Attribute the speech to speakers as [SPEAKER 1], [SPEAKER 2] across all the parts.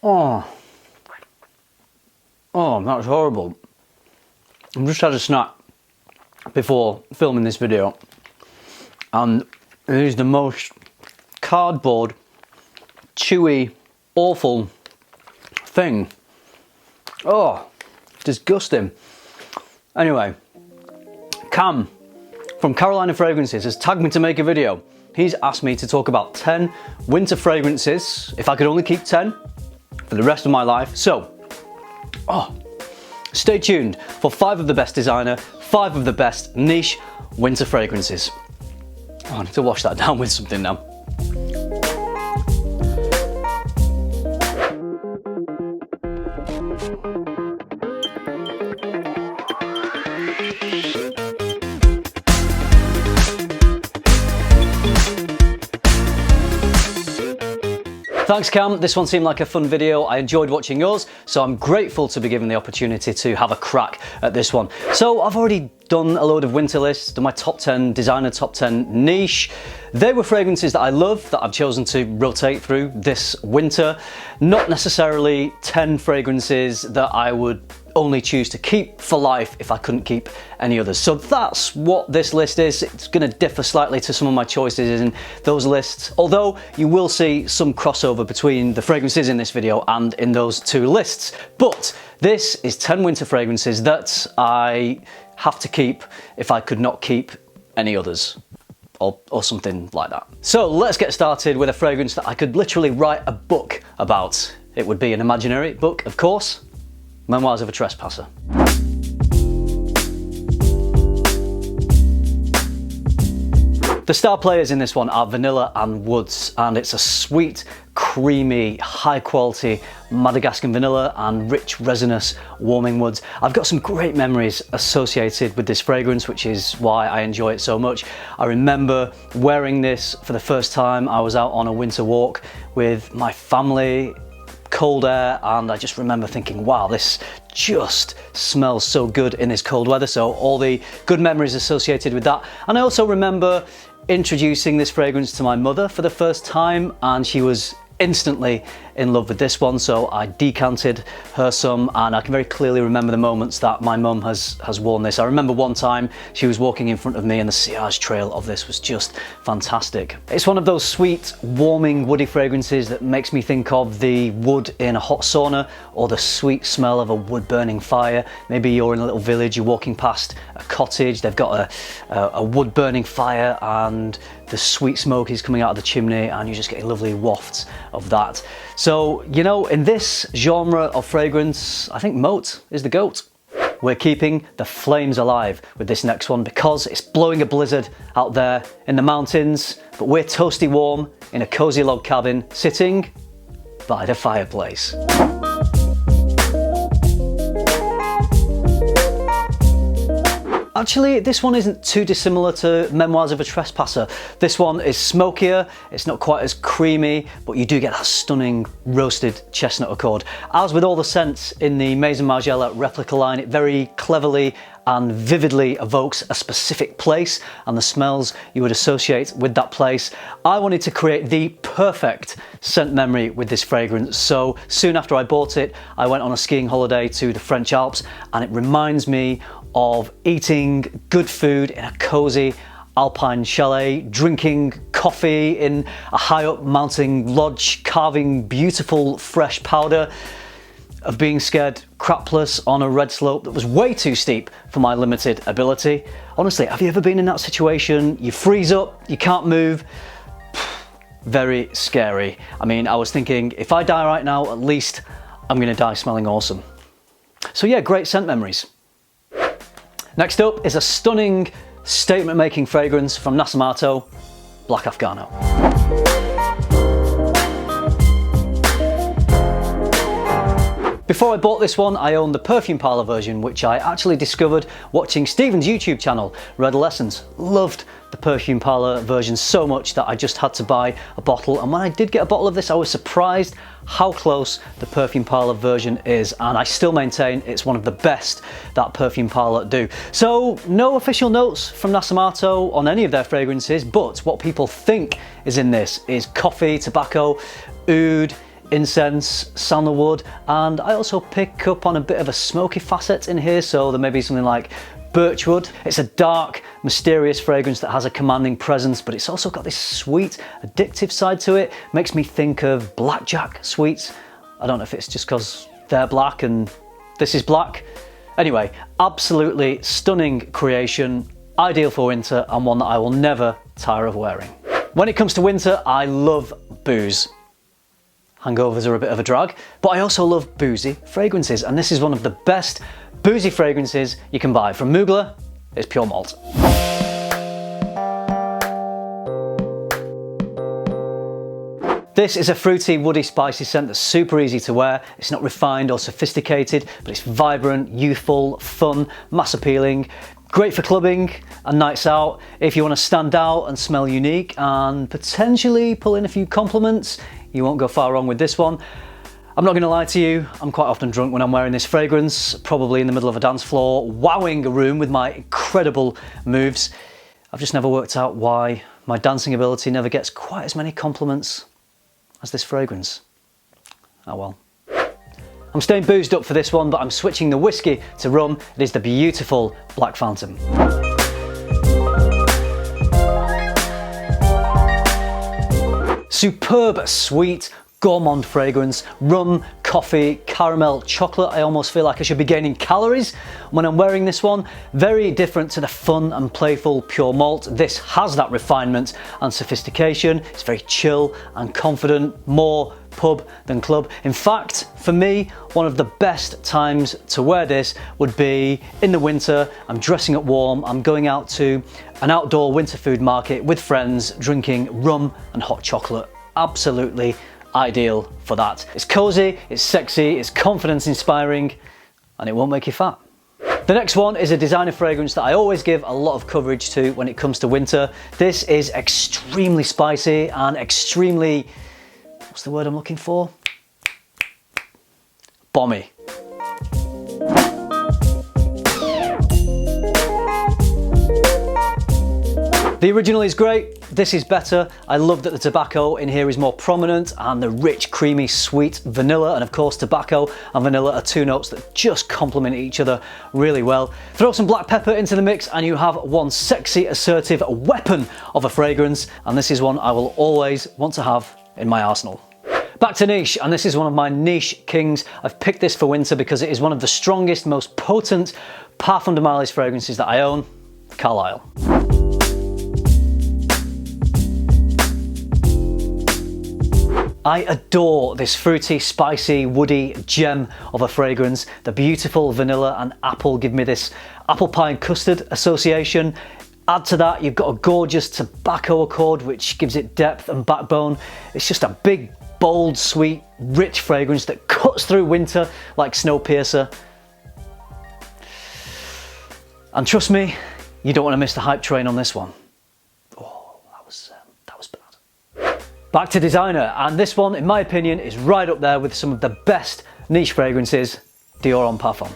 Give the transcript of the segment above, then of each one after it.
[SPEAKER 1] Oh, that's horrible. I've just had a snack before filming this video, and it is the most cardboard, chewy, awful thing. Oh, disgusting. Anyway, Cam from Carlisle Fragrances has tagged me to make a video. He's asked me to talk about 10 winter fragrances, if I could only keep 10 for the rest of my life. So, stay tuned for 5 of the best designer, 5 of the best niche winter fragrances. Oh, I need to wash that down with something now. Thanks Cam, this one seemed like a fun video. I enjoyed watching yours, so I'm grateful to be given the opportunity to have a crack at this one. So I've already done a load of winter lists, done my top 10 designer, top 10 niche. They were fragrances that I love, that I've chosen to rotate through this winter. Not necessarily 10 fragrances that I would only choose to keep for life if I couldn't keep any others. So that's what this list is. It's going to differ slightly to some of my choices in those lists, although you will see some crossover between the fragrances in this video and in those 2 lists. But this is 10 winter fragrances that I have to keep if I could not keep any others. Or something like that. So let's get started with a fragrance that I could literally write a book about. It would be an imaginary book, of course. Memoirs of a Trespasser. The star players in this one are vanilla and woods, and it's a sweet, creamy, high quality Madagascan vanilla and rich resinous warming woods. I've got some great memories associated with this fragrance, which is why I enjoy it so much. I remember wearing this for the first time. I was out on a winter walk with my family, cold air, and I just remember thinking, wow, this just smells so good in this cold weather. So all the good memories associated with that. And I also remember introducing this fragrance to my mother for the first time, and she was instantly in love with this one, so I decanted her some, and I can very clearly remember the moments that my mum has worn this. I remember one time she was walking in front of me and the sillage trail of this was just fantastic. It's one of those sweet, warming, woody fragrances that makes me think of the wood in a hot sauna, or the sweet smell of a wood burning fire. Maybe you're in a little village, you're walking past a cottage, they've got a wood burning fire and the sweet smoke is coming out of the chimney, and you're just getting lovely wafts of that. So, you know, in this genre of fragrance, I think Malt is the GOAT. We're keeping the flames alive with this next one because it's blowing a blizzard out there in the mountains, but we're toasty warm in a cozy log cabin sitting by the fireplace. Actually, this one isn't too dissimilar to Memoirs of a Trespasser. This one is smokier, it's not quite as creamy, but you do get that stunning roasted chestnut accord. As with all the scents in the Maison Margiela replica line, it very cleverly and vividly evokes a specific place and the smells you would associate with that place. I wanted to create the perfect scent memory with this fragrance, so soon after I bought it, I went on a skiing holiday to the French Alps, and it reminds me of eating good food in a cozy alpine chalet, drinking coffee in a high up mountain lodge, carving beautiful fresh powder, of being scared crapless on a red slope that was way too steep for my limited ability. Honestly, have you ever been in that situation? You freeze up, you can't move. Very scary. I mean, I was thinking, if I die right now, at least I'm gonna die smelling awesome. So yeah, great scent memories. Next up is a stunning statement-making fragrance from Nasomatto, Black Afgano. Before I bought this one, I owned the perfume parlour version, which I actually discovered watching Stephen's YouTube channel, Red Lessons. Loved the perfume parlour version so much that I just had to buy a bottle, and when I did get a bottle of this, I was surprised how close the perfume parlour version is, and I still maintain it's one of the best that perfume parlour do. So no official notes from Nasomatto on any of their fragrances, but what people think is in this is coffee, tobacco, oud, incense, sandalwood, and I also pick up on a bit of a smoky facet in here, so there may be something like birchwood. It's a dark, mysterious fragrance that has a commanding presence, but it's also got this sweet, addictive side to it. Makes me think of blackjack sweets. I don't know if it's just because they're black and this is black. Anyway, absolutely stunning creation, ideal for winter, and one that I will never tire of wearing. When it comes to winter, I love booze. Hangovers are a bit of a drag, but I also love boozy fragrances, and this is one of the best boozy fragrances you can buy. From Mugler, it's pure malt. This is a fruity, woody, spicy scent that's super easy to wear. It's not refined or sophisticated, but it's vibrant, youthful, fun, mass appealing. Great for clubbing and nights out. If you want to stand out and smell unique and potentially pull in a few compliments, you won't go far wrong with this one. I'm not going to lie to you, I'm quite often drunk when I'm wearing this fragrance, probably in the middle of a dance floor, wowing a room with my incredible moves. I've just never worked out why my dancing ability never gets quite as many compliments as this fragrance. Oh well. I'm staying boozed up for this one, but I'm switching the whiskey to rum. It is the beautiful Black Phantom. Superb, sweet, gourmand fragrance, rum, coffee, caramel, chocolate. I almost feel like I should be gaining calories when I'm wearing this one. Very different to the fun and playful pure malt. This has that refinement and sophistication. It's very chill and confident, more pub than club. In fact, for me, one of the best times to wear this would be in the winter. I'm dressing up warm, I'm going out to an outdoor winter food market with friends, drinking rum and hot chocolate. Absolutely ideal for that. It's cozy, it's sexy, it's confidence inspiring, and it won't make you fat. The next one is a designer fragrance that I always give a lot of coverage to when it comes to winter. This is extremely spicy and extremely, what's the word I'm looking for? Bomby. The original is great, this is better. I love that the tobacco in here is more prominent and the rich, creamy, sweet vanilla, and of course tobacco and vanilla are two notes that just complement each other really well. Throw some black pepper into the mix and you have one sexy, assertive weapon of a fragrance, and this is one I will always want to have in my arsenal. Back to niche, and this is one of my niche kings. I've picked this for winter because it is one of the strongest, most potent Parfum de Marly's fragrances that I own, Carlisle. I adore this fruity, spicy, woody gem of a fragrance. The beautiful vanilla and apple give me this apple pie and custard association. Add to that, you've got a gorgeous tobacco accord, which gives it depth and backbone. It's just a big, bold, sweet, rich fragrance that cuts through winter like Snowpiercer. And trust me, you don't want to miss the hype train on this one. Oh, that was bad. Back to designer, and this one, in my opinion, is right up there with some of the best niche fragrances, Dior Homme Parfum.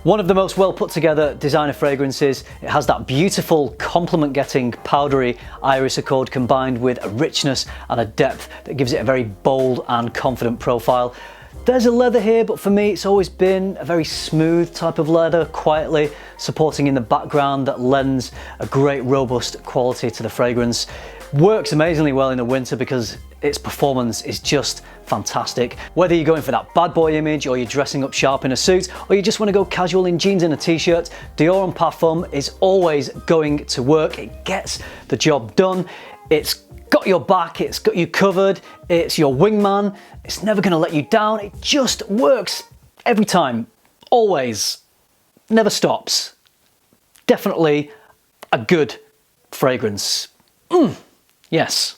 [SPEAKER 1] One of the most well put together designer fragrances. It has that beautiful compliment getting powdery iris accord combined with a richness and a depth that gives it a very bold and confident profile. There's a leather here, but for me it's always been a very smooth type of leather, quietly supporting in the background, that lends a great robust quality to the fragrance. Works amazingly well in the winter because its performance is just fantastic. Whether you're going for that bad boy image, or you're dressing up sharp in a suit, or you just want to go casual in jeans and a t-shirt, Dior Homme Parfum is always going to work. It gets the job done. It's got your back, it's got you covered, it's your wingman, it's never going to let you down. It just works every time, always, never stops. Definitely a good fragrance. Yes,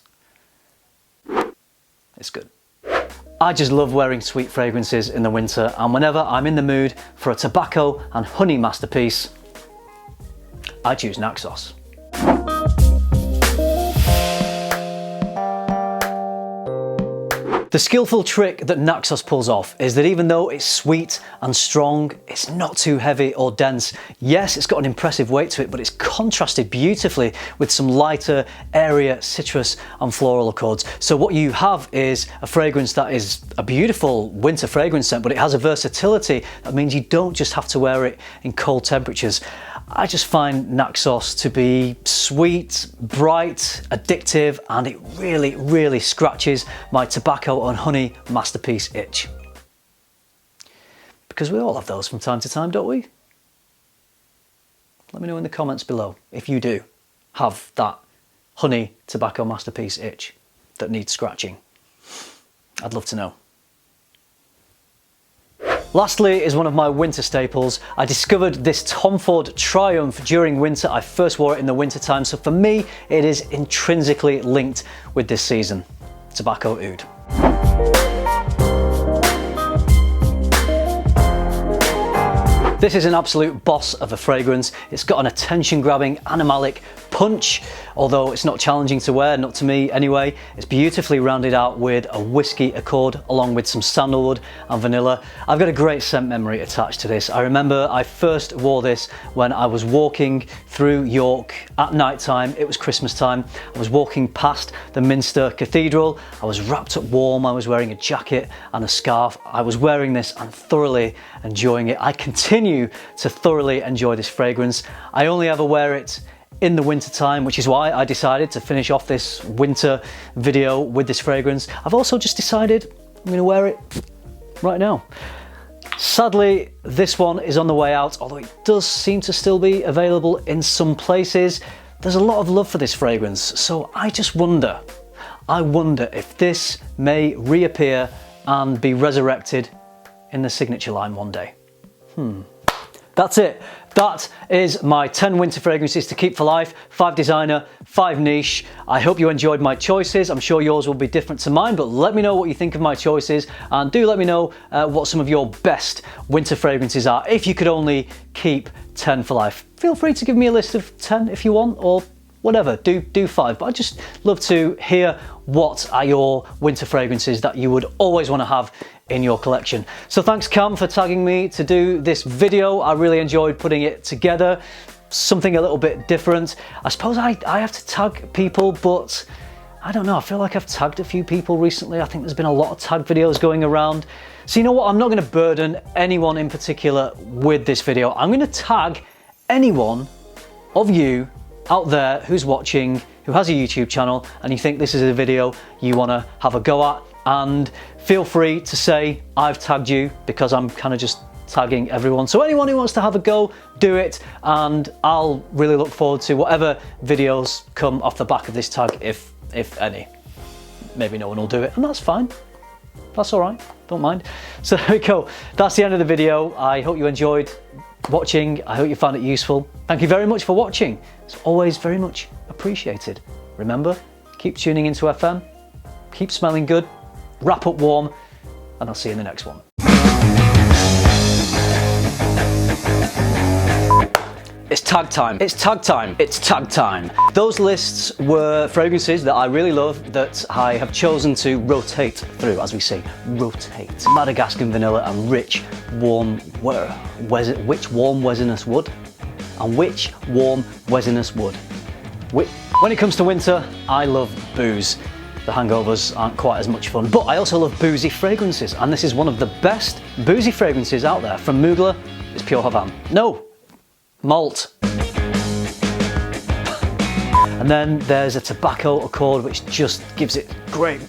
[SPEAKER 1] it's good. I just love wearing sweet fragrances in the winter, and whenever I'm in the mood for a tobacco and honey masterpiece, I choose Naxos. The The skillful trick that Naxos pulls off is that even though it's sweet and strong, it's not too heavy or dense. Yes, it's got an impressive weight to it, but it's contrasted beautifully with some lighter, airier citrus and floral accords. So what you have is a fragrance that is a beautiful winter fragrance scent, but it has a versatility that means you don't just have to wear it in cold temperatures. I just find Naxos to be sweet, bright, addictive, and it really, really scratches my tobacco and honey masterpiece itch. Because we all have those from time to time, don't we? Let me know in the comments below if you do have that honey tobacco masterpiece itch that needs scratching. I'd love to know. Lastly is one of my winter staples. I discovered this Tom Ford Triumph during winter. I first wore it in the winter time, so for me it is intrinsically linked with this season. Tobacco Oud. This is an absolute boss of a fragrance. It's got an attention-grabbing animalic punch, although it's not challenging to wear, not to me anyway. It's beautifully rounded out with a whiskey accord along with some sandalwood and vanilla. I've got a great scent memory attached to this. I remember I first wore this when I was walking through York at night time. It was Christmas time. I was walking past the Minster Cathedral. I was wrapped up warm. I was wearing a jacket and a scarf. I was wearing this and thoroughly enjoying it. I continue to thoroughly enjoy this fragrance. I only ever wear it in the winter time, which is why I decided to finish off this winter video with this fragrance. I've also just decided I'm going to wear it right now. Sadly, this one is on the way out, although it does seem to still be available in some places. There's a lot of love for this fragrance, so I just wonder, if this may reappear and be resurrected in the signature line one day. That's it. That is my 10 winter fragrances to keep for life. 5 designer, 5 niche. I hope you enjoyed my choices. I'm sure yours will be different to mine, but let me know what you think of my choices, and do let me know what some of your best winter fragrances are. If you could only keep 10 for life, feel free to give me a list of 10 if you want, or whatever, do 5. But I'd just love to hear what are your winter fragrances that you would always want to have in your collection. So thanks Cam for tagging me to do this video. I really enjoyed putting it together. Something a little bit different. I suppose I have to tag people, but I don't know, I feel like I've tagged a few people recently. I think there's been a lot of tag videos going around. So you know what, I'm not going to burden anyone in particular with this video. I'm going to tag anyone of you out there who's watching, who has a YouTube channel, and you think this is a video you want to have a go at, and feel free to say I've tagged you, because I'm kind of just tagging everyone. So anyone who wants to have a go, do it, and I'll really look forward to whatever videos come off the back of this tag, if any. Maybe no one will do it, and that's fine. That's all right, don't mind. So there we go. That's the end of the video. I hope you enjoyed watching. I hope you found it useful. Thank you very much for watching. It's always very much appreciated. Remember, keep tuning into FM, keep smelling good, wrap up warm, and I'll see you in the next one. It's tag time. It's tag time. It's tag time. Those lists were fragrances that I really love that I have chosen to rotate through, as we say, rotate. Madagascan vanilla and rich, warm, which warm resinous wood? And which warm resinous wood? When it comes to winter, I love booze. The hangovers aren't quite as much fun, but I also love boozy fragrances, and this is one of the best boozy fragrances out there. From Mugler, it's Pure Havana. No, Malt. And then there's a tobacco accord which just gives it great